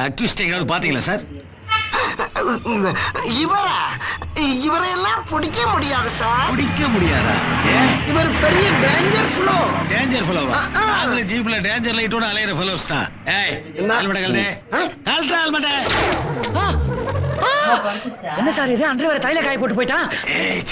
Accused எங்காவது பாத்தீங்களா sir? இவரையெல்லாம் பிடிக்க முடியாது சார். பிடிக்க முடியாதா? இவர் பெரிய டேஞ்சர் ஃப்ளோ. டேஞ்சர் ஃபெலோவா? நாங்களே ஜீப்ல டேஞ்சர் லைட்டோட அலையிற ஃபெலோஸ் தான். ஏய் ஹெல்மெட் கழட்டு. கழட்டு ஹெல்மெட். என்ன சார் இது? அண்டர்வேர் தலையில காய போட்டு போயிட்டான். ஏய்